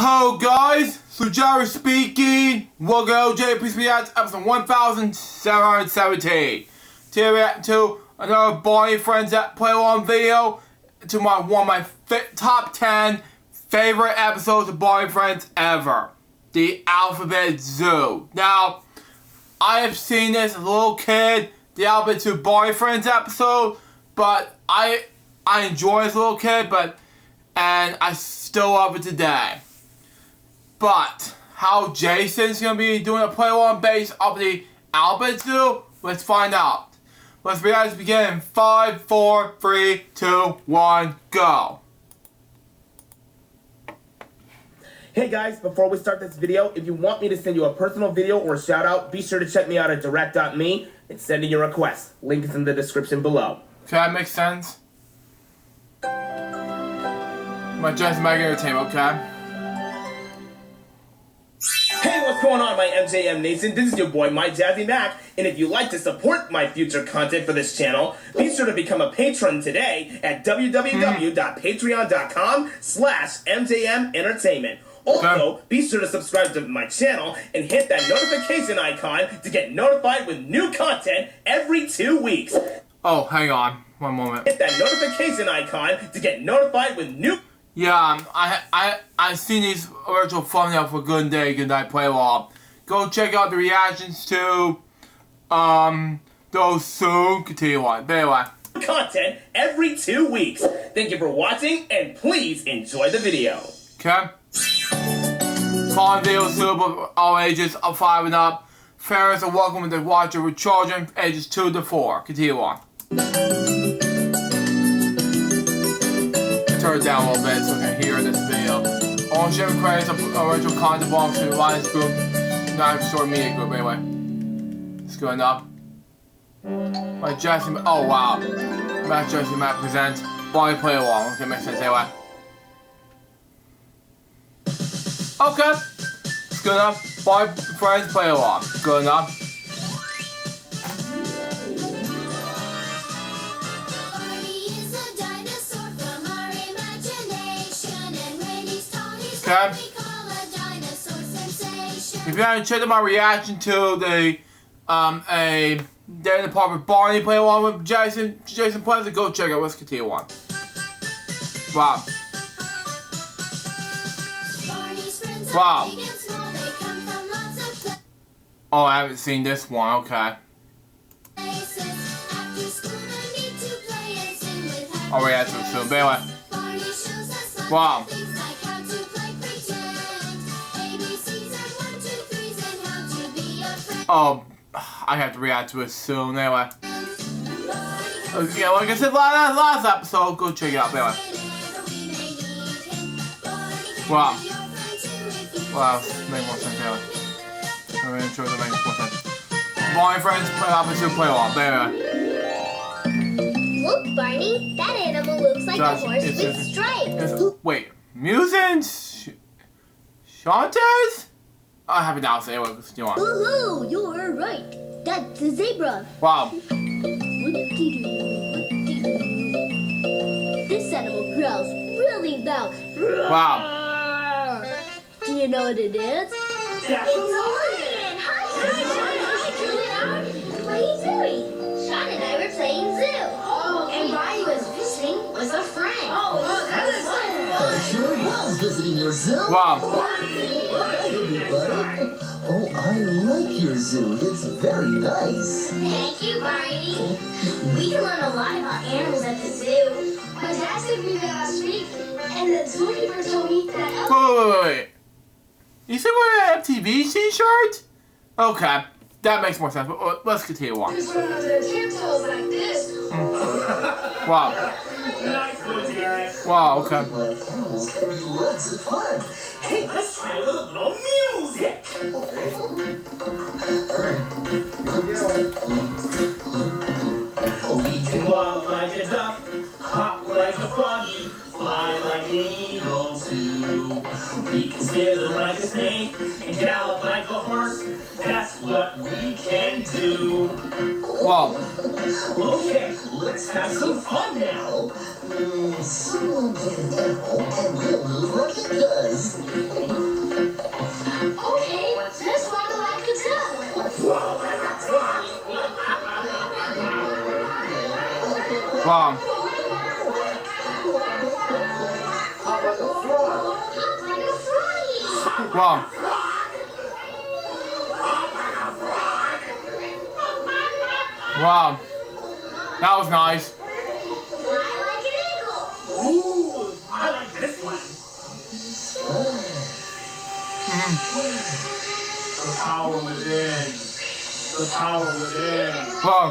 Hello guys, so Jerry speaking. Welcome to LJPCBM episode 1717. Today we react to another Barney Friends that play along video to one of my top 10 favorite episodes of Barney Friends ever. The Alphabet Zoo. Now, I have seen this as a little kid, the Alphabet Zoo Barney Friends episode, but I enjoy it as a little kid, and I still love it today. But how Jason's gonna be doing a play-along base of the Alphabet Zoo? Let's find out. Let's begin in 5, 4, 3, 2, 1, go. Hey guys, before we start this video, if you want me to send you a personal video or a shout out, be sure to check me out at direct.me and send in your request. Link is in the description below. Okay, that makes sense. My Jason Mag Entertainment, okay? Hey, what's going on, my MJM Nation? This is your boy, my Jazzy Mac, and if you'd like to support my future content for this channel, be sure to become a patron today at www.patreon.com/MJM Entertainment. Also, be sure to subscribe to my channel and hit that notification icon to get notified with new content every 2 weeks. Oh, hang on. One moment. Hit that notification icon to get notified with new... Yeah, I've seen these original thumbnails for Good Day, Good Night Play Along. Go check out the reactions to those soon. Continue on. But anyway. Content every 2 weeks. Thank you for watching and please enjoy the video. Okay. Following video suitable all ages of 5 and up. Parents are welcome to watch it with children ages 2 to 4. Continue on. Turn it down a little bit so I can hear this video. All sharing credits of original content belongs to the Alliance Group, not Short Media Group. Anyway, it's good enough. My Jesse, oh wow, my Jesse Mac presents Barney Play Along. Okay, makes sense. Anyway, okay, it's good enough. Barney Friends Play Along, good enough. Okay. If you haven't checked out my reaction to the a Day in the Park with Barney play along with Jason Pleasant, go check out. Let's continue on. Wow. Wow. Oh, I haven't seen this one. Okay. I'll react to it soon. But anyway. Wow. Oh, I have to react to it soon. Anyway. Okay, like I said last episode, go check it out. Anyway. Wow. Wow, make more sense. Anyway. I'm really sure that makes more sense. Barney Friends play opposite play along. Anyway. Look, Barney, that animal looks like a horse with stripes. Wait, Muses? Shantas? I have it now, so anyway, let's continue on. Woohoo, you're right. That's a zebra. Wow. This animal growls really loud. Wow. Do you know what it is? It's Lion! Hi, Julian! What are you doing? Sean and I were playing zoo. Oh, and Barney was visiting with a friend. Oh, that is fun. I sure was visiting your zoo. Wow. Oh, I like your zoo. It's very nice. Thank you, Barney. We can learn a lot about animals at the zoo. My dad took me there last week, and the zookeeper told me that... Wait. You said we're an FTV t-shirt? Okay, that makes more sense, but let's continue on. Just run under their tiptoes like this. Wow. Wow, okay. Lots of fun. Hey, let's try a little music. We can walk like a duck, hop like a froggy, fly like an eagle too. We can slither like a snake and gallop like a horse. That's what we can do. Well, Okay, let's have some fun now. Someone get an animal and we'll move like it does. Okay, let's waddle like a duck. well, Hop like a froggy. well. Wow, that was nice. Fly like an eagle. Ooh, I like this one. The power within. The power within. Well,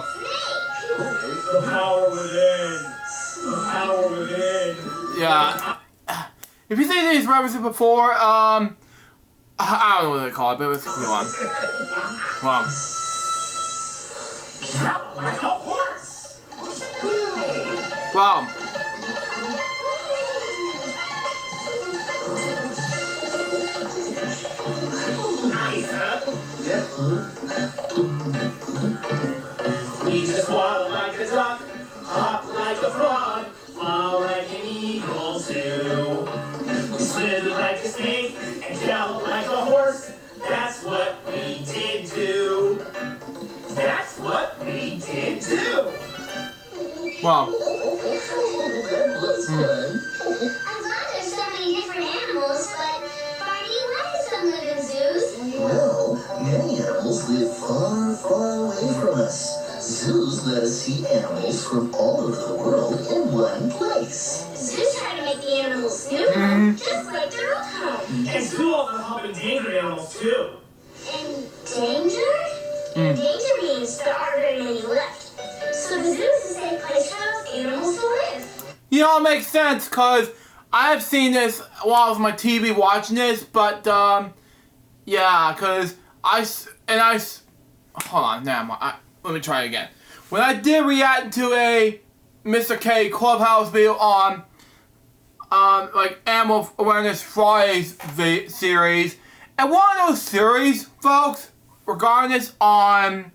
The power within. The power within. yeah. If you seen these references before, I don't know what they call it, but it was a good one. Wow. Like a horse. Wow. Nice, huh? We just waddle like a duck, hop like a frog, fly like an eagle too. Slither like a snake and gallop like a horse. That's what we did do. That's what we did do. Wow. That was fun. I'm glad there's so many different animals, but Barney, why do some live in zoos? Well, many animals live far, far away from us. Zoos let us see animals from all over the world in one place. Zoos try to make the animals new home, just like their old home. And zoo also help endangered animals too. Endangered? Endangered means there aren't very many left. So the zoo is a safe place for those animals to live. You know, it makes sense, because I have seen this while I was on my TV watching this, but, yeah, because hold on, now, let me try it again. When I did react to a Mr. K Clubhouse video on, like, Animal Awareness Fridays series, and one of those series, folks, regarding this on,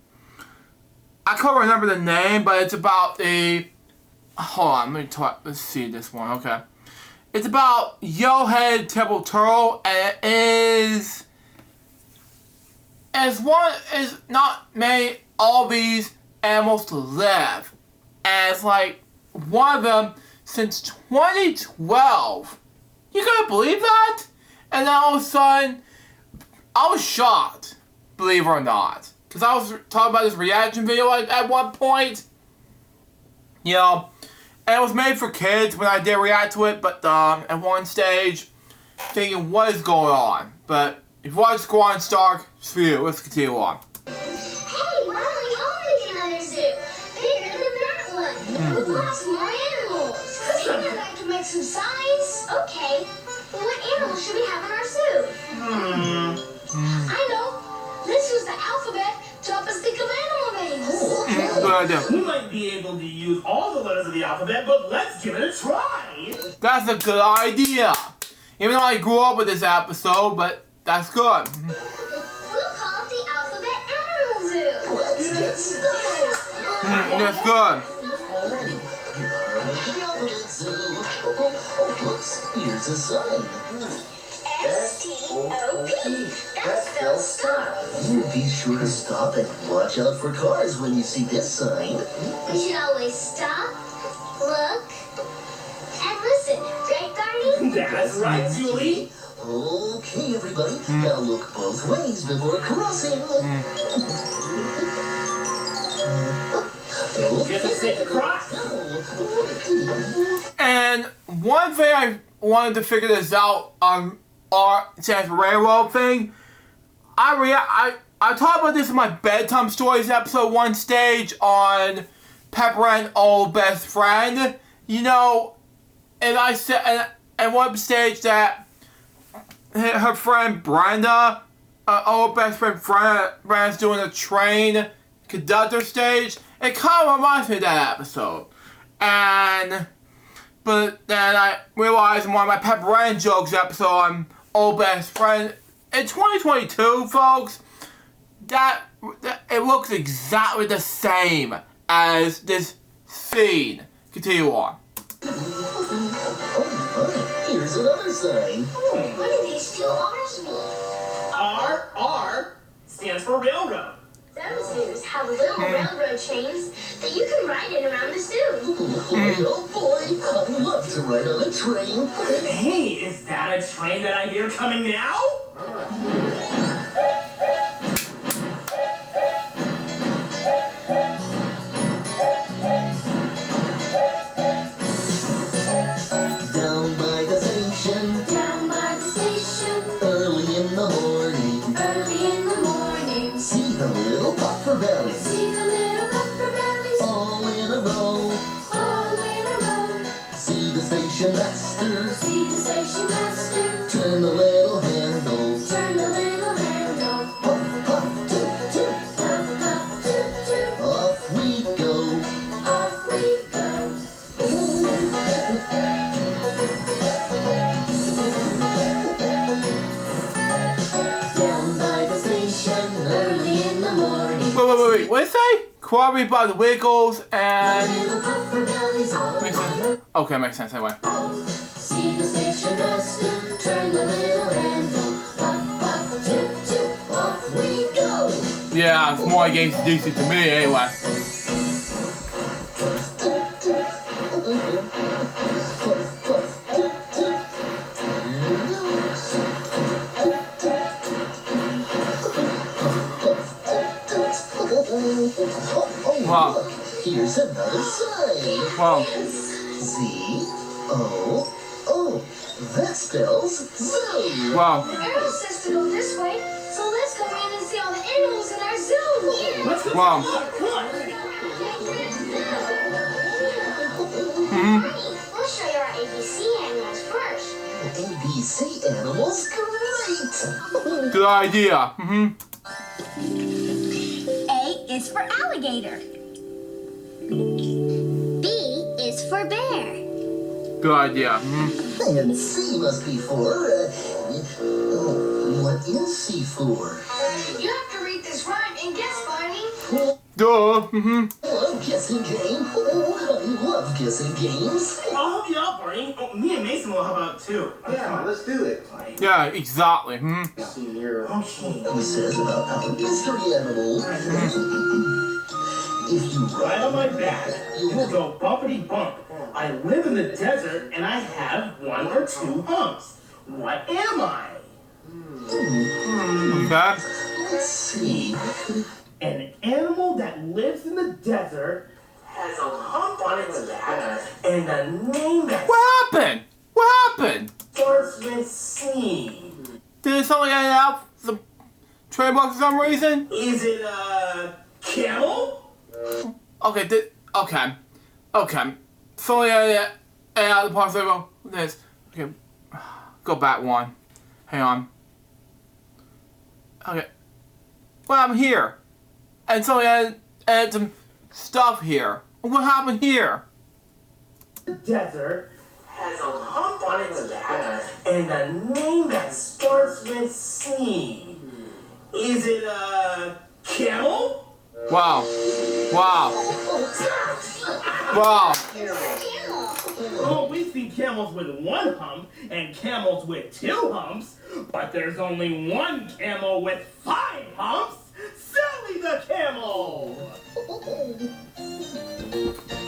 I can't remember the name, but it's about the, hold on, let's see this one, okay. It's about yellow-headed table turtle, and it is not made all these animals to live. And it's like one of them since 2012. You gonna believe that? And then all of a sudden, I was shocked, believe it or not. Because I was talking about this reaction video at one point. You know, and it was made for kids when I did react to it, but at one stage, thinking what is going on. But if you want to go on Stark, it's for you. Let's continue on. Hey, why don't we all make another zoo? Bigger than that one. With lots more animals. Maybe I can make some signs. Okay. Well, what animals should we have in our zoo? I know. Let's use the alphabet to help us think of animal names. Good idea. We might be able to use all the letters of the alphabet, but let's give it a try. That's a good idea. Even though I grew up with this episode, but that's good. We'll call it the Alphabet Animal Zoo. Let's get started. That's good. Oops, here's a sign. S-T-O-P. That spells stop. Be sure to stop and watch out for cars when you see this sign. We should always stop, look, and listen. Right, Barney? That's right, Julie. Okay, everybody, now look both ways before crossing. Guess it's safe to cross. And one thing I wanted to figure this out on our Chance Railroad thing, I talked about this in my bedtime stories episode one stage on Pepper and Old Best Friend. You know, and I said, and one stage that her friend Brenda, old best friend Brenda's doing a train conductor stage. It kind of reminds me of that episode. But then I realized in one of my Pepper and jokes episode on Old Best Friend in 2022, folks, that it looks exactly the same as this scene. Continue on. Oh, here's another sign. What do these two R's mean? R stands for railroad. Those zoos have little railroad trains that you can ride in around the zoo. Oh boy, I'd love to ride on a train. Hey, is that a train that I hear coming now? Down by the station, Down by the station, early in the morning. early in the morning. See the little puffer bellies, See the little puffer bellies all in a row. all in a row. See the station master, See the station master turn the little handle. turn the little handle. Puff, puff, toot, toot. Puff, puff, toot, toot. Off we go. Off we go. Down by the station, early in the morning. Wait. What did it say? Corroborated by the Wiggles and. Little puffer bellies all Makes sense. Okay, makes sense anyway. See the station master, turn the little handle. Puff, puff, toot, toot, off we go. Yeah, it's more games decent to me anyway. Wow. Look, here's another sign. Wow. Z-O-O. That spells zoo. Wow. The arrow says to go this way, so let's go in and see all the animals in our zoo. Let's go. Wow. Come on. We'll show you our ABC animals first. ABC animals? Great. Good idea. A is for alligator. B is for bear. Good idea. And C must be for, what is C for? You have to read this rhyme and guess, Barney. Duh. Oh, guessing game. Oh, I love guessing games. I'll help you out, Barney. Oh, me and Mason will help out too. Yeah, let's do it. Yeah, exactly. See here. He says about our mystery animal. If you Right on my back, you will go bumpity bump. I live in the desert and I have 1 or 2 humps. What am I? Okay. let's see. An animal that lives in the desert has a hump on its back and a name that What happened? What happened? starts with C. Did something get out the trademark for some reason? Is it a camel? Okay. Something get out the part of this. Okay. Go back one. Hang on. Okay. Well, I'm here. And something added some stuff here. What happened here? The desert has a hump on its back and a name that starts with C. Is it a camel? Wow. Oh, we've seen camels with 1 hump and camels with 2 humps, but there's only 1 camel with 5 humps. Sally the camel!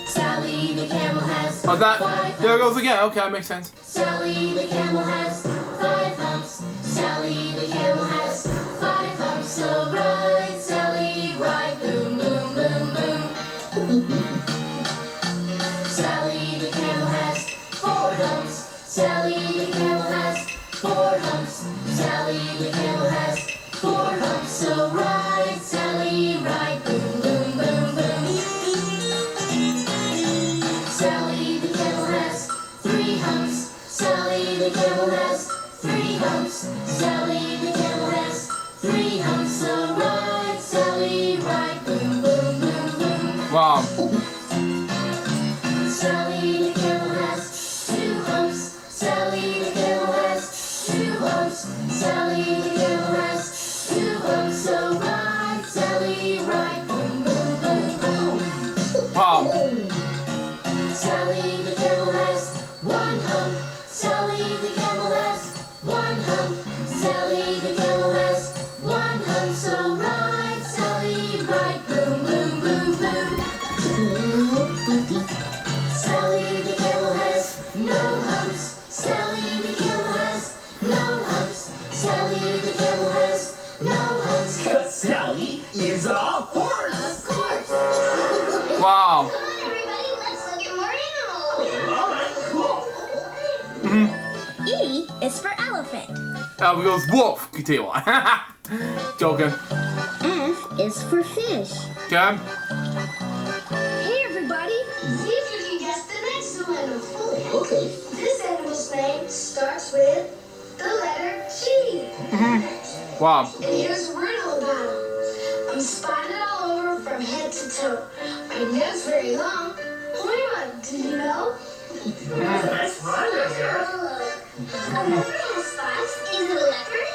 Sally the camel has Oh, that. 5 There it humps. goes again. Okay, that makes sense. Sally the camel has 5 humps. Sally the camel has 5 humps. So ride, Sally, ride, boom, boom, boom, boom. Sally the camel has 4 humps. Sally the camel has 4 humps. Sally the camel has 4 humps. So ride, Sally, ride, boom, boom, boom, boom. Sally the camel has 3 humps. Sally the camel has 3 humps. Sally the camel has 3 humps. So ride, Sally, ride, boom, boom, boom, boom. Wow. Sally the camel has 2 humps. Sally the camel has 2 humps. Sally the camel has 2 humps. So ride, Sally, He goes, wolf. Continue on. Joking. F is for fish. Okay. Hey, everybody. See if you can guess the next one. Oh, okay. This animal's name starts with the letter G. Wow. And here's a riddle about him. I'm spotted all over from head to toe. My nose very long. What do you know? Nice run there. A little spots. Is it a leopard?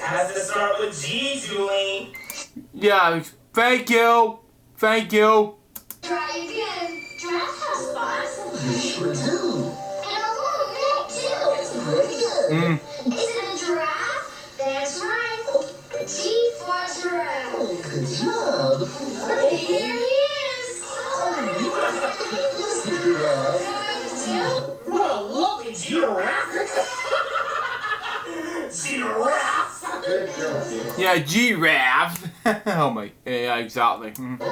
Has to start with G, Julie. Yeah, thank you. Thank you. Try again. Giraffe has spots. You sure do. And a long neck, too. Very good. Is it a giraffe? That's right. G for giraffe. Oh, good job. Here he is. Yes, giraffe. What a lovely giraffe. Giraffe. Good job, dear. Yeah, giraffe. Oh my. Yeah, exactly. It makes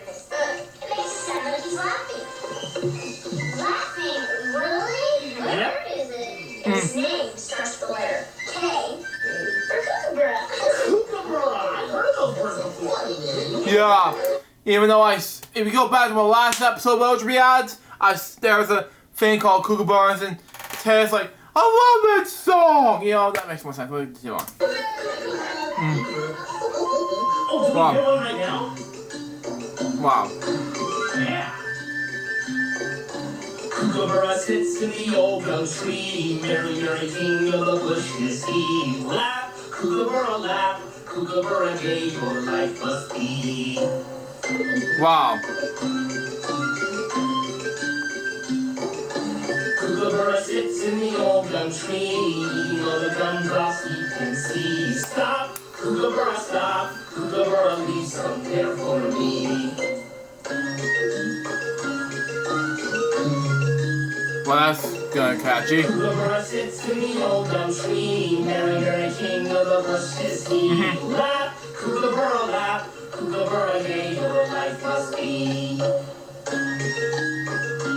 it sound like he's laughing. Laughing? Really? What Yeah. word is it? And his name starts with the letter K for kookaburra. Kookaburra. I've heard those words before. Funny name. Yeah. Even though if you go back to my last episode of LJPCBM ads, there's a thing called kookaburras, and Ted's like, I love that song! You know, that makes more sense. We'll continue on. Oh, do Wow. we get one right now? Wow. Yeah. Kookaburra sits in the old gum tree. Merry, merry king of the bush is he. Laugh, kookaburra, laugh. Kookaburra gay, your life must be. Wow. Kookaburra sits in the old gum tree. All the gumdrops he can see. Stop, kookaburra, stop. Kookaburra, leave some there for me. Well, that's good, catchy. Kookaburra sits in the old gum tree. Merry, merry king of the bush is he. Laugh, kookaburra, laugh. Kookaburra, gay, your life must be.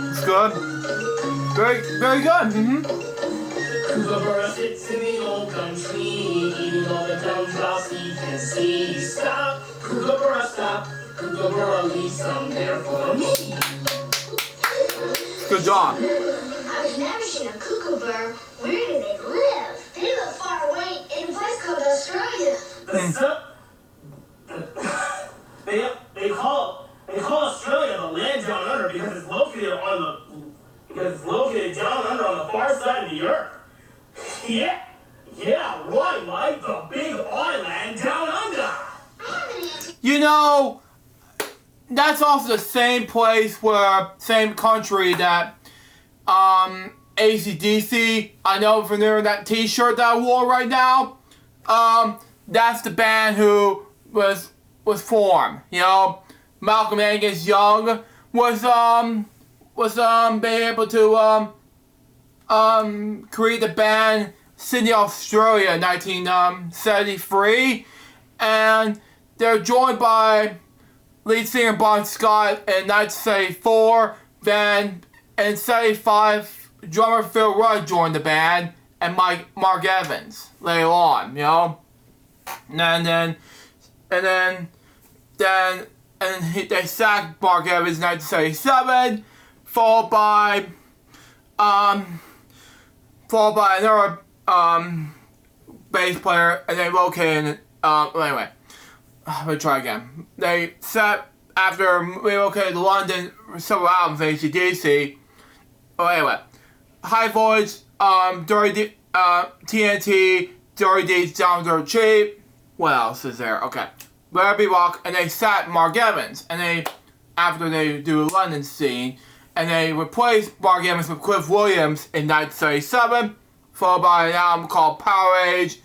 It's good. Very, very good. Kookaburra sits in the old gum tree, eating all the gumdrops he can see. Stop, kookaburra, stop. Kookaburra, leave some there for me. Good job. I've never seen a kookaburra. Where do they live? They live far away in a place called Australia. They call Australia the land down under because it's located down under on the far side of the earth. Yeah, right, like the big island down under. I have an answer. You know, that's also the same place same country that, AC/DC, I know from there that t-shirt that I wore right now, that's the band who was formed, you know. Malcolm Angus Young was being able to, create the band Sydney, Australia in 1973, and they're joined by lead singer Bon Scott in 1974, then in 75, drummer Phil Rudd joined the band, and Mark Evans later on, you know. And then they sacked Mark Evans in 1977, followed by another bass player, and they relocated. Anyway, let me try again. They set after relocated to London several albums, AC/DC. Oh, anyway, High Voltage, Dirty TNT, Dirty Deeds, Down Dirt Cheap. What else is there? Okay, Let It Be Rock, and they sat Mark Evans, and after they do a London scene, and they replaced Mark Evans with Cliff Williams in 1977, followed by an album called Power Age,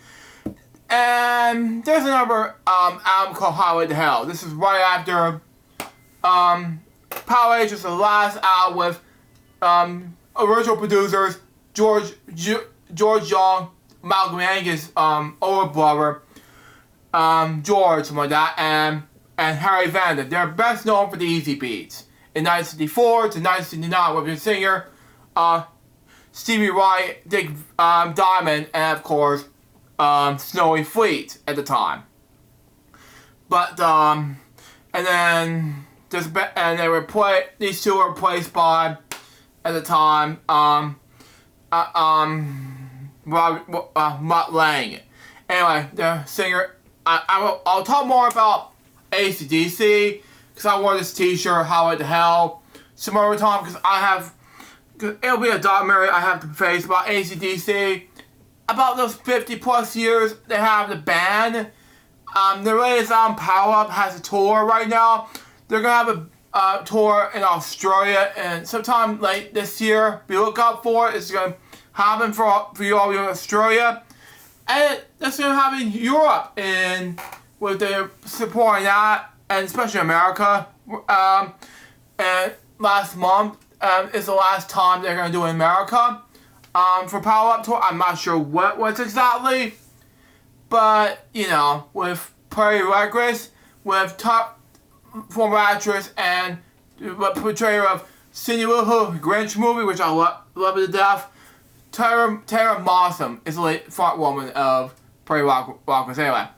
and there's another album called Highway to Hell. This is right after Power Age was the last album with original producers George Young, Malcolm Angus' older brother, George, something like that, and Harry Vanden. They're best known for the Easy Beats. In 1964 to 1969, with the singer Stevie Wright, Dick Diamond, and of course, Snowy Fleet at the time. But and then these two were replaced by, at the time, Mutt Lange. Anyway, the singer. I'll talk more about AC/DC because I wore this T-shirt. How the hell? Some other time because it'll be a documentary I have to face about AC/DC. About those 50 plus years they have the band. The latest album, Power Up, has a tour right now. They're gonna have a tour in Australia and sometime late this year. Be look out for it. It's gonna happen for you all in Australia. And that's gonna happen in Europe and with the supporting that, and especially America. And last month is the last time they're gonna do it in America for Power Up tour. I'm not sure what's exactly, but you know, with Prairie Records, with top former actress and portrayer of Cindy Lou Who, Grinch movie, which I love it to death. Tara Mossam is the late front woman of Prairie Records. Anyway,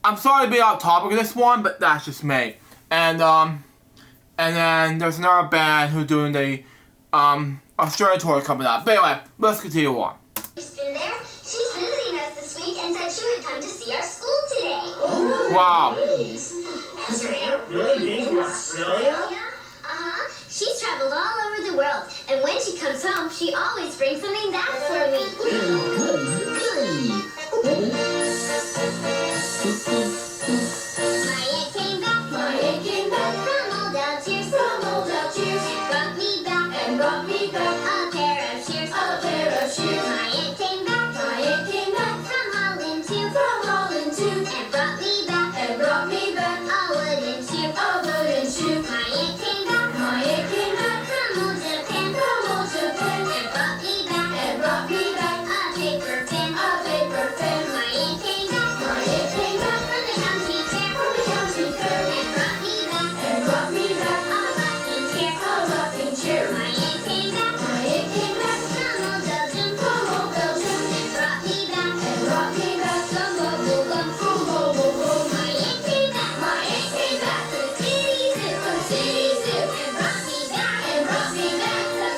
I'm sorry to be off topic of this one, but that's just me. And then there's another band who's doing the Australian tour coming up. But anyway, let's continue on. Been there. She's visiting us this week and said she would come to see our school today. Wow. Has your aunt really been to Australia? Uh-huh. She's traveled all over the world, and when she comes home, she always brings something back for me. My aunt came back from old Algiers, and brought me back a pair of shears. My aunt came back from Holland too, and brought me back a wooden shoe. My aunt came back from old Japan, and brought me back a paper pen. My aunt came back from the county fair, and brought me back a rocking chair. My aunt came back from old Belgium, and brought me back some bubble gum. My aunt came back from the city zoo, and brought me back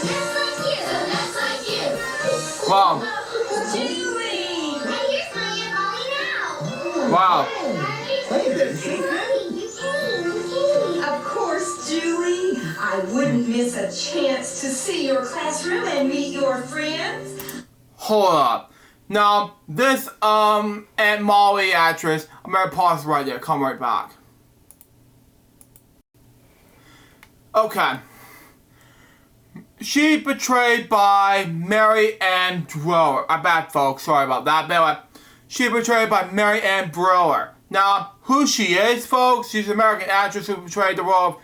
some nuts like you. Wow. Julie! And here's my Aunt Molly now. Wow. Of course, Julie. I wouldn't miss a chance to see your classroom and meet your friends. Hold up. Now, this Aunt Molly actress, I'm gonna pause right there, come right back. Okay. She portrayed by Mary Ann Driller. I'm bad, folks, sorry about that. But anyway, she portrayed by Mary Ann Driller. Now, who she is, folks, she's an American actress who portrayed the role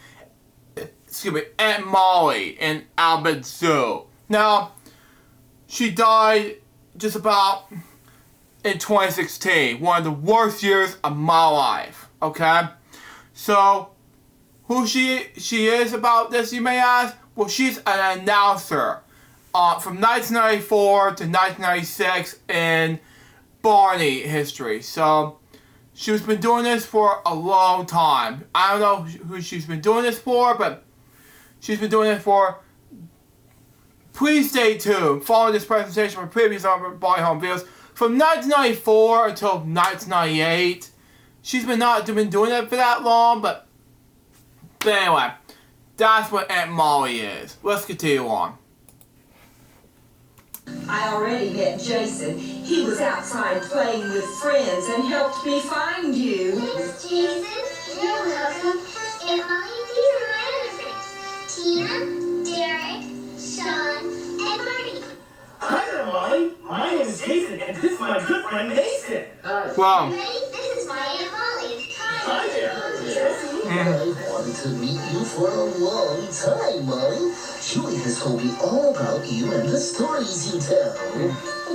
of, Aunt Molly in Albert Zoo. Now, she died just about in 2016, one of the worst years of my life, okay? So, who she is about this, you may ask? Well, she's an announcer from 1994 to 1996 in Barney history. So, she's been doing this for a long time. I don't know who she's been doing this for, but she's been doing it for. Please stay tuned. Following this presentation from previous Barney Home Videos from 1994 until 1998. She's not been doing it for that long, but anyway, that's what Aunt Molly is. Let's continue on. I already met Jason. He was outside playing with friends and helped me find you. Thanks, Jason. You're welcome. Aunt Molly, these are my other friends. Tina, Derek, Sean, and Barney. Hi there, Molly. My name is Jason, and this is my good friend Mason. Wow. Ready? This is my Aunt Molly. Hi there. I've wanted to meet you for a long time, Molly. Julie has told me all about you and the stories you tell.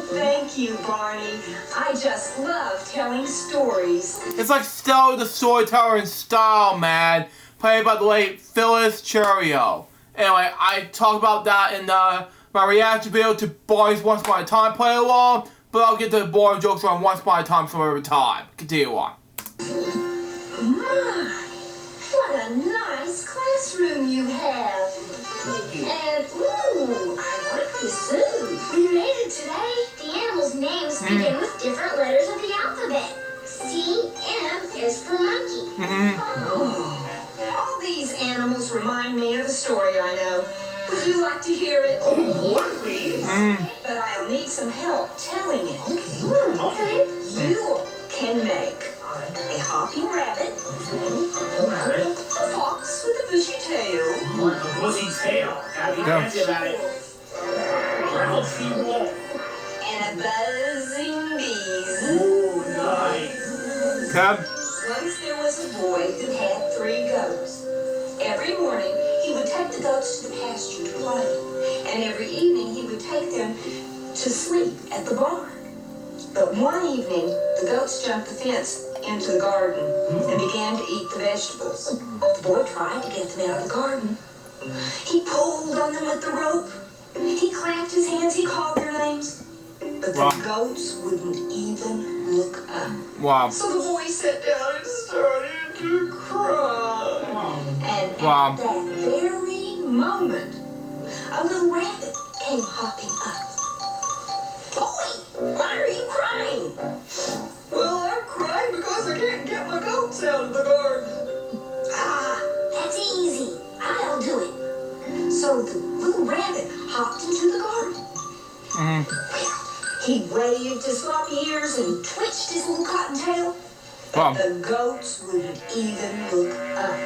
Thank you, Barney. I just love telling stories. It's like Stella the Storyteller in Style, man. Played by the late Phyllis Cheerio. Anyway, I talked about that in the my reaction video to Barney's Once Upon a Time play along, but I'll get to the boring jokes on Once Upon a Time some other time. Continue on. My, what a nice classroom you have. And, ooh, I like the zoo. We made it today. The animals' names begin with different letters of the alphabet. C, M is for monkey. Oh, all these animals remind me of a story I know. Would you like to hear it? What, please? But I'll need some help telling it. Okay. You can make a hopping rabbit, a fox with a bushy tail, Bushy tail. Gotta be fancy about it. Ralphie Wolf. and a buzzing bees. Ooh, nice. Okay. Once there was a boy who had 3 goats. Every morning, he would take the goats to the pasture to play, and every evening he would take them to sleep at the barn. But one evening, the goats jumped the fence into the garden and began to eat the vegetables. The boy tried to get them out of the garden. He pulled on them with the rope. He clapped his hands, he called their names. But the goats wouldn't even look up. Wow. So the boy sat down and started to cry. And at Wow. that very moment, a little rabbit came hopping up. Boy, why are you crying? Well, I'm crying because I can't get my goats out of the garden. Ah, that's easy. I'll do it. So the little rabbit hopped into the garden. Well, he waved his floppy ears and twitched his little cotton tail. Wow. But the goats wouldn't even look up.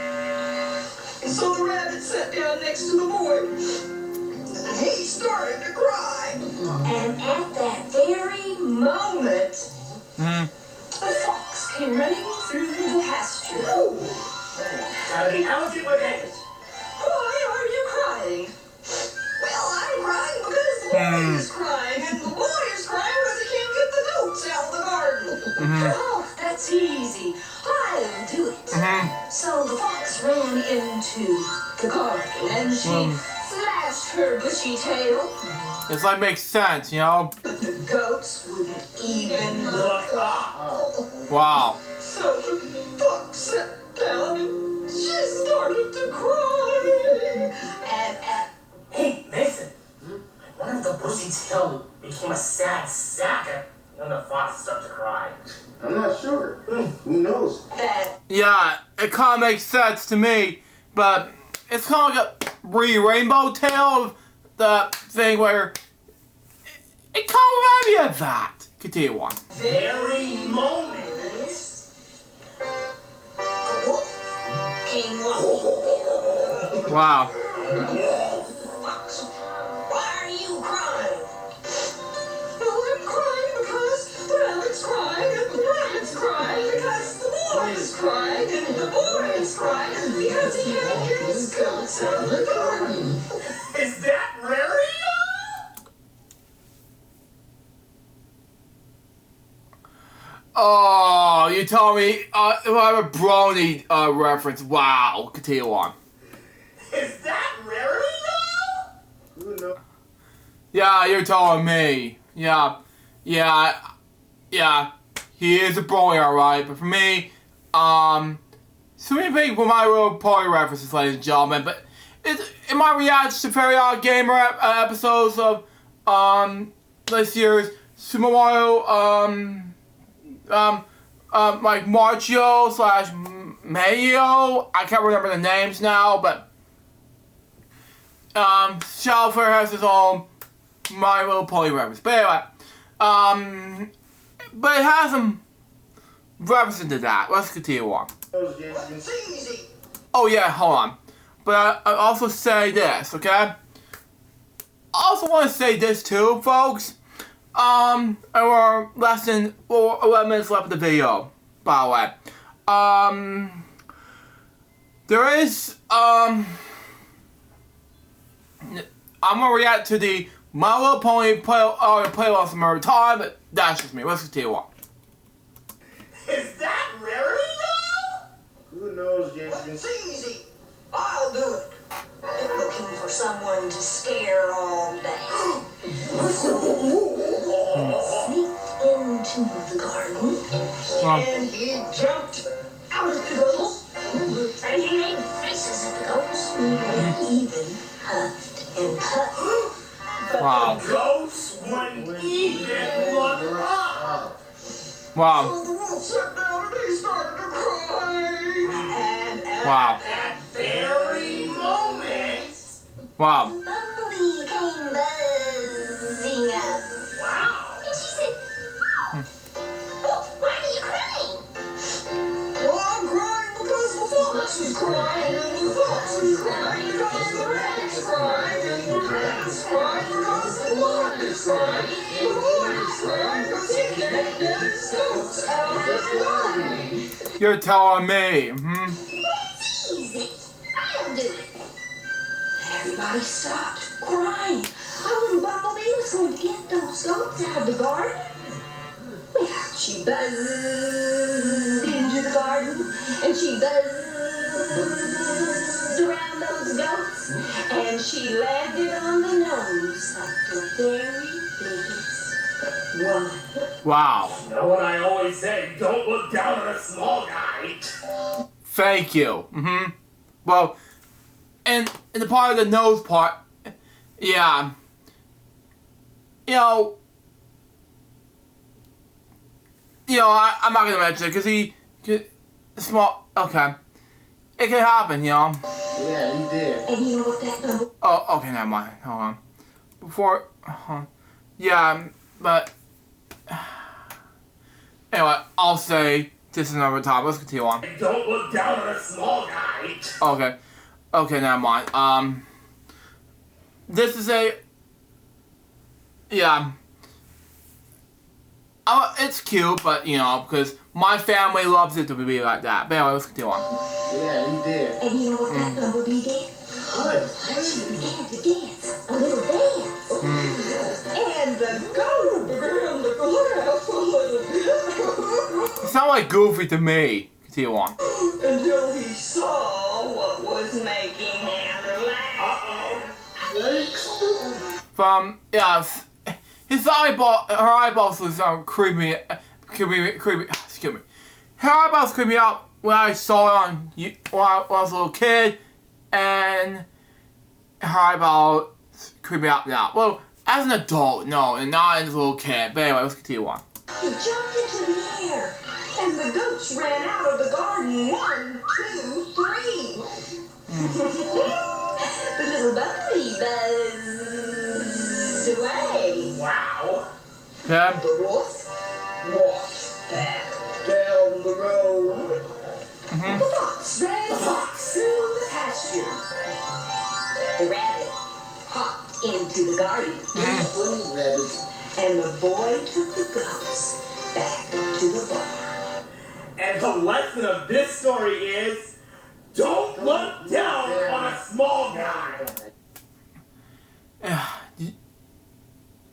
So the rabbit sat down next to the boy. And he started to cry. And at that very moment, a fox came running through the pasture. Gotta be elephant with it. Why are you crying? Well, I'm crying because the boy is crying, and the boy is crying because he can't get the goats out of the garden. Oh, that's easy. I'll do it. So the fox ran into the garden, and she flashed her bushy tail. It's like makes sense, you know? But the goats wouldn't even look up. Wow. So the fox sat down and she started to cry. And Hey, Mason. What if the bushy tail became a sad sack and the fox started to cry? I'm not sure. Who knows? that Yeah, it kind of makes sense to me, but it's kind of like a rainbow tail of the thing where it kind of reminds me of that. Continue on. Very moment. came walking. Wow. Fox, why are you crying? Well, I'm crying because the rabbit's crying, and the rabbit's crying because the boy is crying, and the boy is crying because he can't get his goats out of the garden. Is that really? Oh, you told me if I have a brony reference. Wow. Continue on. Is that really though? Who knows? Yeah, you're telling me. Yeah. He is a brony, alright. But for me, so many people with my little party references, ladies and gentlemen. But in my reaction to Periodic Gamer episodes of this year's Super Mario like Marchio / Mayo. I can't remember the names now, but Shalfair has his own My Little Pony reference. But anyway, but it has some reference to that. Let's continue on. It's easy. Oh yeah, hold on. But I also say this, okay? I also want to say this too, folks. We're less than 11 minutes left of the video, by the way. There is, I'm gonna react to the My Little Pony playlist some other time, but that's just me. Let's continue on. Is that really though? Who knows, Jason? It's easy. I'll do it. Been looking for someone to scare all day. out at the goats, and he made faces at the goats. He even huffed and puffed. But Wow. the goats wouldn't even look up. Wow. So the wolf sat down and he started to cry. And at Wow. that very moment, Wow. Bumblebee came buzzing up. Wow. And she said, oh, why are you crying? Well, I'm crying because the fox is crying, and the fox is crying because the rat's crying, and the rat's crying because the lion is crying, the lion is crying because he can't get his goats out of his garden. You're telling me. That's easy. I'll do it. Everybody stopped crying. Oh, Bumblebee was going to get those goats out of the garden. Well, she buzzed into the garden, and she buzzed around those goats, and she landed on the nose of the very biggest one. Wow. You know what I always say, don't look down on a small guy. Thank you. Well, and the part of the nose part, yeah. You know, I'm not gonna mention it because small. Okay, it can happen. Yeah, he did. And you know what that number? Oh, okay, never mind. Hold on. Before, yeah, but anyway, I'll say this another time. Let's continue on. Don't look down on a small guy. Okay, never mind. This is a, yeah. It's cute, but because my family loves it to be like that. But anyway, let's continue on. Yeah, he did. And you know what that Bumblebee did? She began to dance, a little dance. And the goat began to laugh a little bit. It sounds like Goofy to me. Continue on. Until he saw what was making him laugh. From his her eyeballs was creepy. Excuse me. Her eyeballs creeped me out when I saw it on when I was a little kid, and her eyeballs creep me out now. Well, as an adult, no, and not as a little kid. But anyway, let's continue on. He jumped into the air, and the goats ran out of the garden. 1, 2, 3. The little Bumblebee buzzed away. Wow. Okay. The wolf walked back down the road. The fox ran through the pasture. The rabbit hopped into the garden. Funny rabbit. And the boy took the goats back to the barn. And the lesson of this story is, don't look down on a small guy.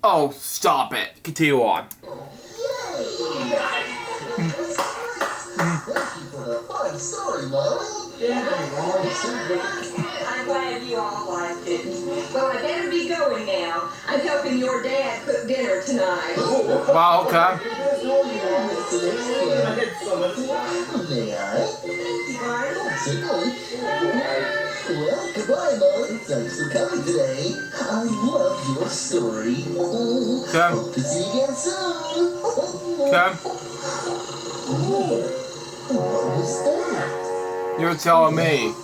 Oh, stop it. Continue on. Thank you for the fun story, Molly. I'm glad you all liked it. Well, I better be going now. I'm helping your dad cook dinner tonight. Wow, okay. May I? Thank you, Barney. Certainly. Well, goodbye, Molly. Thanks for coming today. I love your story. Okay. Hope to see you again soon. Okay. What was that? You're telling me.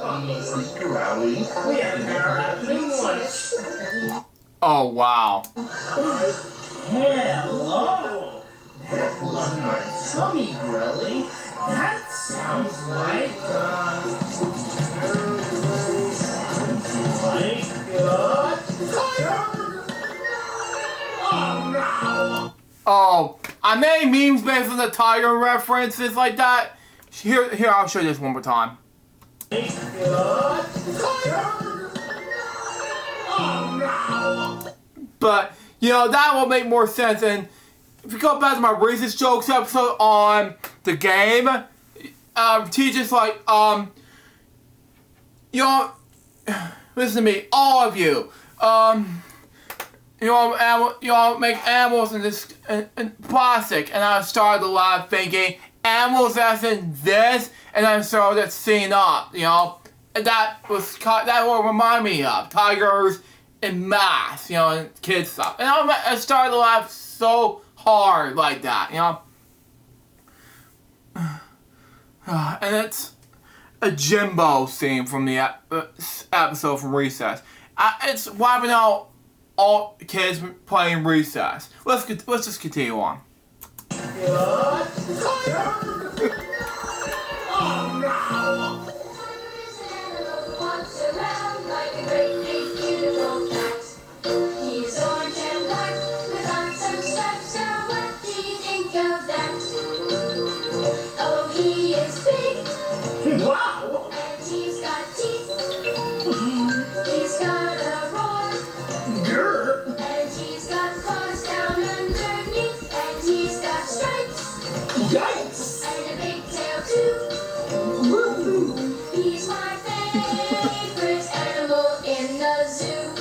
Honestly, Growly. We haven't had our afternoon lunch. Oh, wow. Hello. That was my tummy, Growly. That sounds like, Oh, no. Oh, I made memes based on the tiger references like that. Here, I'll show you this one more time. But, that will make more sense. And if you go back to my racist jokes episode on the game, teachers like, listen to me, all of you. make animals in this in plastic, and I started to laugh thinking animals as in this, and then started seeing up, and that will remind me of tigers and math, and kids stuff, and I started to laugh so hard like that, and it's a Jimbo scene from the episode from Recess. It's wiping out all kids playing Recess. Let's just continue on. He's orange and black with lots of stripes. Now what do you think of that? Oh, he is big. Wow! And he's got teeth. He's got a roar. Grr! And he's got claws down underneath. And he's got stripes. Yikes! And a big tail too. He's my favorite animal in the zoo.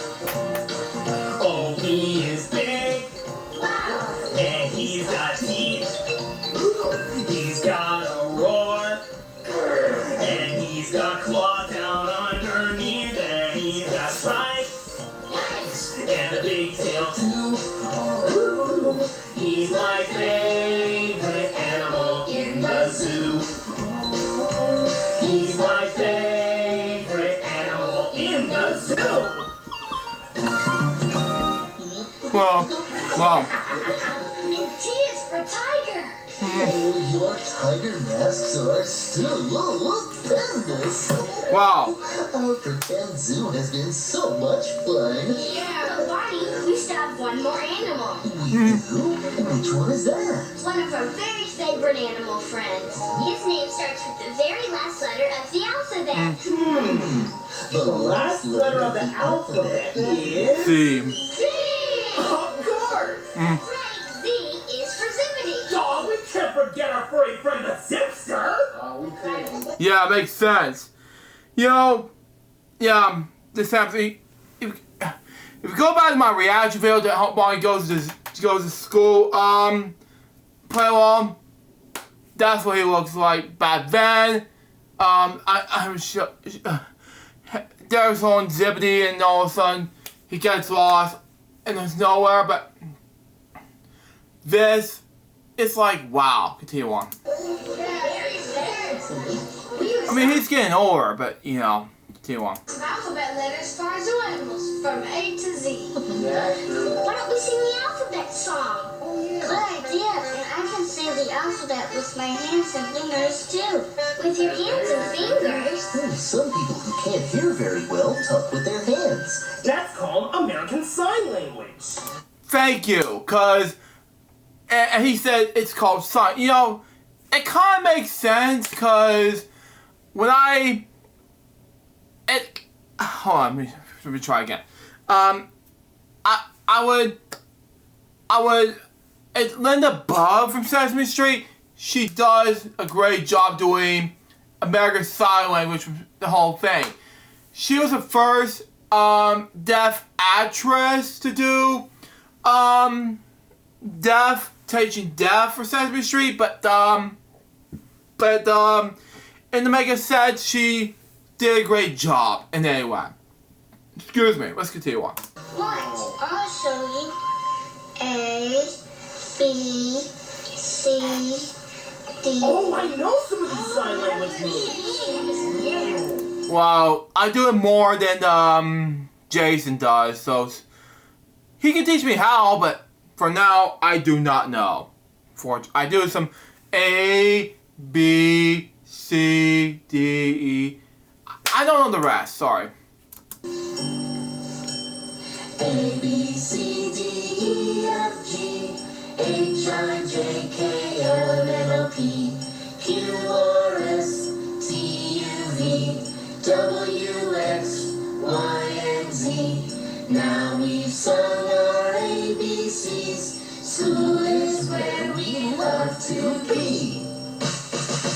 Oh, he is big, Wow! and he's got teeth. He's got a roar, and he's got claws down underneath, and he's got stripes, Nice! and a big tail too. He's my favorite animal in the zoo. He's my favorite animal in the zoo. Well, T is for tiger. Oh, your tiger masks are still tremendous. wow. Our pretend zoo has been so much fun. Yeah, but Barney, we still have one more animal. We do? Which one is that? One of our very favorite animal friends. His name starts with the very last letter of the alphabet. The Last letter of the alphabet is See. Z! of course. Right, Z is for zippity. Oh, we can't forget our furry friend the Zipster. Oh, we couldn't. Yeah, it makes sense. This happens. If you go back to my reaction video that how Barney goes to school, play along, that's what he looks like back then. I'm sure there's on Zippity, and all of a sudden he gets lost and there's nowhere. But this, it's like wow. Continue on. I mean, he's getting older, but continue on. Alphabet letters for our zoo animals from A to Z. Yeah, true. Why don't we sing the alphabet song? Good idea. And I can say the alphabet with my hands and fingers too. With your hands and fingers? Some people who can't hear very well talk with their hands. That's called American Sign Language. Thank you, cause and he said it's called sign. It kind of makes sense, cause when hold on, let me try again. Linda Bub from Sesame Street, she does a great job doing American Sign Language, the whole thing. She was the first deaf actress to do teaching deaf for Sesame Street, but and to make it sense, she did a great job. And anyway, excuse me, let's continue on. What? I'll show you. A, B, C, D. Oh, I know some of these sign language moves. Well, I do it more than Jason does, so he can teach me how, but for now, I do not know. I do some A, B, C, D, E. I don't know the rest, sorry. A, B, C, D, E, F, G, H, I, J, K, L, M, N, O, P, Q, R, S, T, U, V, W, X, Y, and Z. Now we've sung our ABCs. School is where we love to be.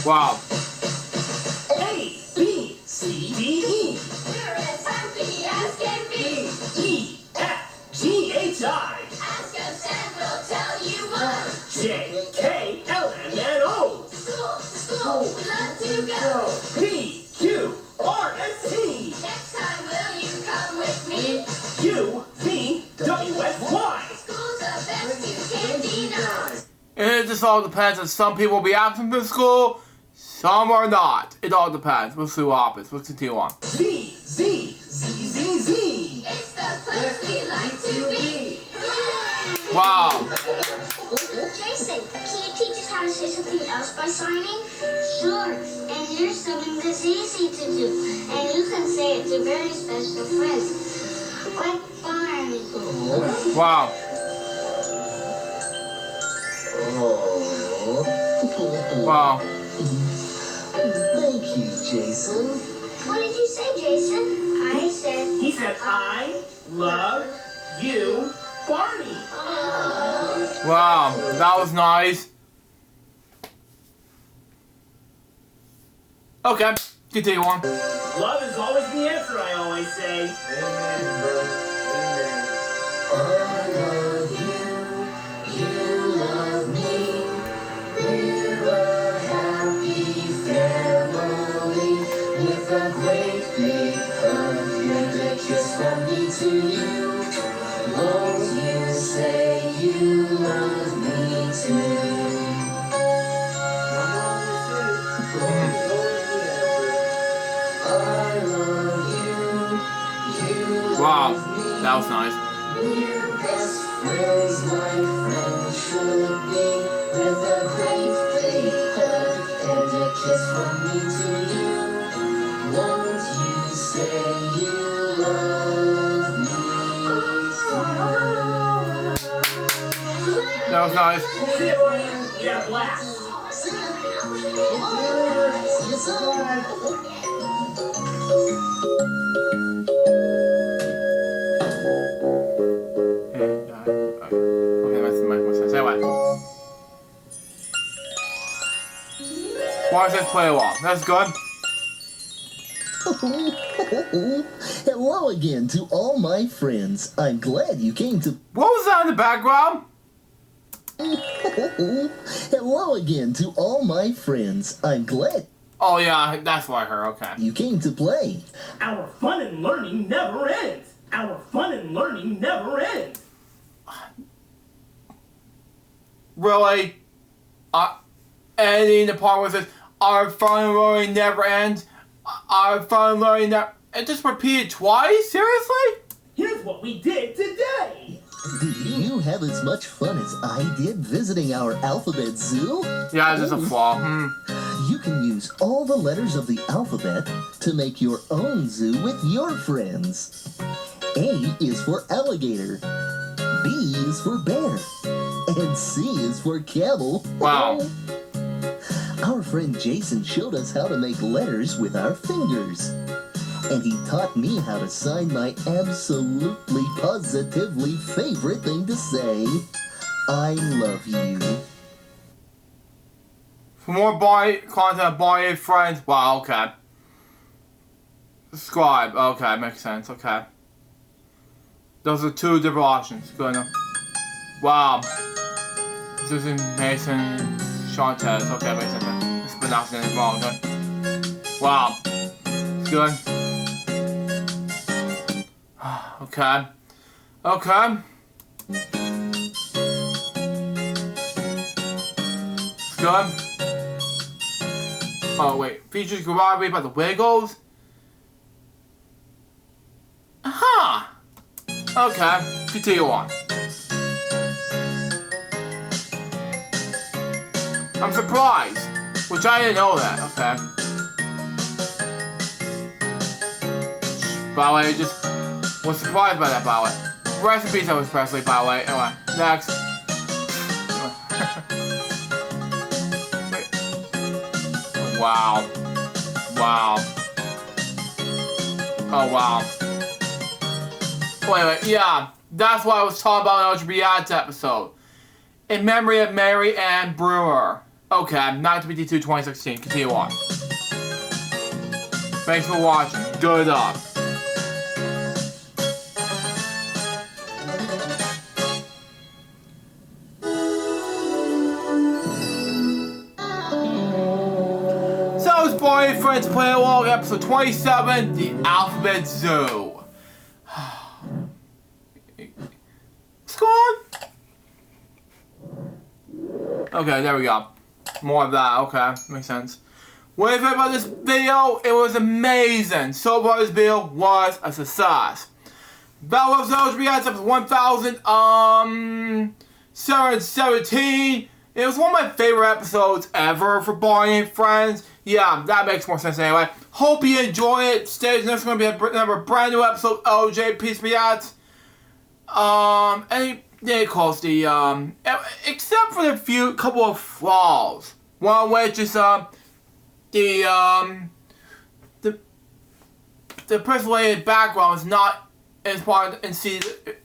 Wow. A, B, C, D, E. We're as happy as can be. E, F, G, H, I, K-L-M-N-O. School, love to go. P-Q-R-S-T. Next time, will you come with me? U-V-W-S-Y. School's the best you can deny. It just all depends on some people will be absent from school, some are not. It all depends. We'll see what happens. Let's continue on. Z, Z, Z, Z, Z. It's the place we like to be. Wow. Jason, can you teach us how to say something else by signing? Sure, and here's something that's easy to do, and you can say it to very special friends, like Barney. Wow. Wow. Thank you, Jason. What did you say, Jason? I said... He said, I love you, Barney. Wow. That was nice. Okay. Continue on. Love is always the answer, I always say. I love you, you love me. We're a happy family with a great big hug and a kiss from me to you. Won't you say you love me too? I love you, you Wow. love me. That was nice. We're best friends like friends should be, with a great big hug and a kiss from me to you. Won't you say you love me too? That was nice. See you, Barney. You had a blast. Okay, that's my question. Say what? Why does this play along? That's good. Hello again to all my friends. I'm glad you came to... What was that in the background? Hello again to all my friends. I'm glad Oh yeah, that's what I heard. Okay. you came to play. Our fun and learning never ends. Our fun and learning never ends. Really? Ending the part with this, our fun learning never ends. Our fun learning never... And just repeated twice? Seriously? Here's what we did today. Did you have as much fun as I did visiting our alphabet zoo? Yeah, it's just a flaw. You can use all the letters of the alphabet to make your own zoo with your friends. A is for alligator, B is for bear, and C is for camel. Wow. Our friend Jason showed us how to make letters with our fingers. And he taught me how to sign my absolutely, positively favorite thing to say. I love you. For more Barney content, Barney friends. Wow, okay. Subscribe. Okay, makes sense. Okay. Those are two different options. Good enough. Wow. Susan, Mason, Shantez. Okay, makes sense. This pronouncing is wrong. Okay. Wow. It's good. Okay. Okay. It's good. Oh, wait. Features Garage by the Wiggles? Aha! Okay. Continue on. I'm surprised. Which I didn't know that. Okay. By the way, just was surprised by that, by the way. Rest in peace, Elvis Presley, by the way. Anyway, next. Wow. Wow. Oh, wow. Wait, yeah. That's what I was talking about in the LJPCBM episode. In memory of Mary Ann Brewer. Okay, 1952, 2016. Continue on. Thanks for watching. Good up. Barney and Friends Play Along, episode 27, The Alphabet Zoo. It's gone. Okay, there we go. More of that, okay, makes sense. What do you think about this video? It was amazing. So far this video was a success. Battle of Those Reacts episode 1717. It was one of my favorite episodes ever for Barney and Friends. Yeah, that makes more sense anyway. Hope you enjoy it. Stay tuned. Next going to be another brand new episode of LJPCBM. And they close the except for the couple of flaws. One of which is the pixelated background is not as part and see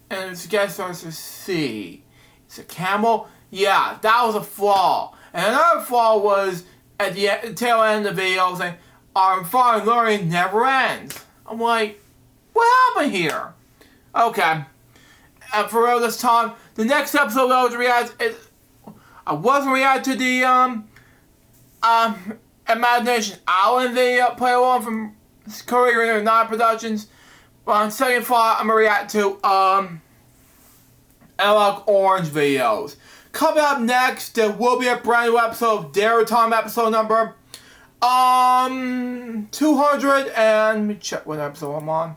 and it's guest stars to see. It's a camel. Yeah, that was a flaw. And another flaw was at the tail end of the video saying, "Our fun learning never ends." I'm like, what happened here? Okay. And for real this time, the next episode I was react is I wasn't reacting to the Imagination Island video play along from Korean 9 Productions. But on second thought, I'm gonna react to Analog Orange videos. Coming up next, there will be a brand new episode of Dare Time, episode number 200 and let me check what episode I'm on.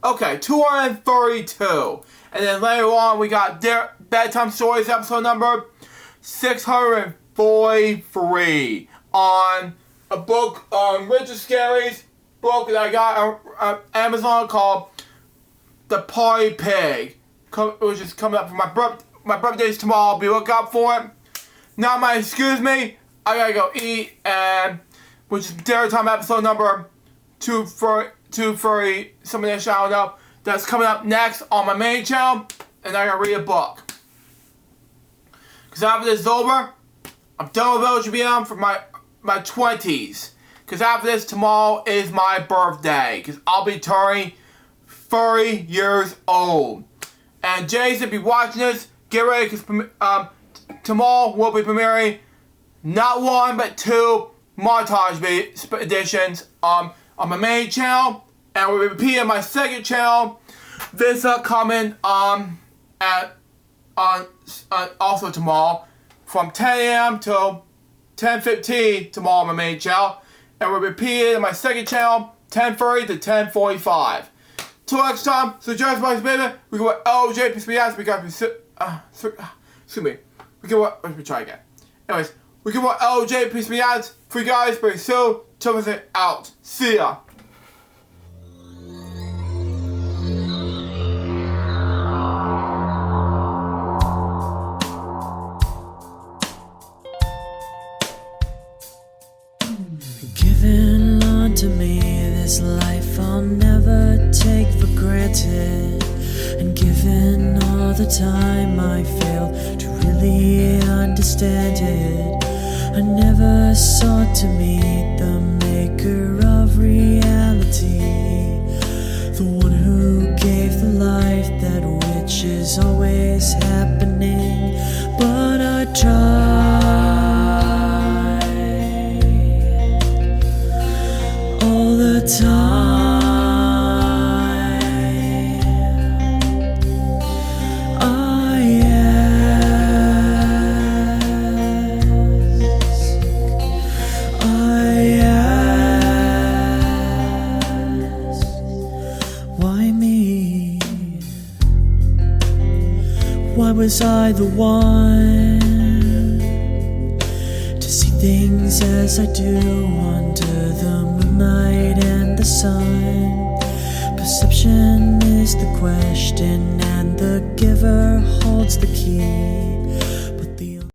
Okay, 232. And then later on we got Bedtime Stories episode number 643 on a book, Richard Scarry's book that I got on Amazon called The Party Pig, which is coming up for my birthday's tomorrow. Be looking out for it. Now, excuse me, I gotta go eat, and which is Dare Time episode number 230, something that I don't know. That's coming up next on my main channel, and I gotta read a book. Cause after this is over, I'm done with LJPCBM for my 20s. Cause after this, tomorrow is my birthday. Cause I'll be turning 30 years old. And Jason, if you're watching this, get ready, cause tomorrow we'll be premiering not one but 2 montage editions on my main channel, and we'll be repeating my second channel this upcoming also tomorrow from 10 a.m. till 10:15 tomorrow on my main channel, and we'll repeat it in my second channel 10:30 to 10:45. Till next time, so just my baby, we can watch LJPCBM. We got excuse me. We can watch. Let me try again. Anyways, we can watch LJPCBM for you guys pretty soon. Till we out. See ya. Given unto me this life I'll never take for granted, and given all the time I failed to really understand it, I never sought to meet the maker of reality, the one who gave the life that which is always happening, but I tried all the time. Why was I the one to see things as I do under the moonlight and the sun? Perception is the question, and the giver holds the key.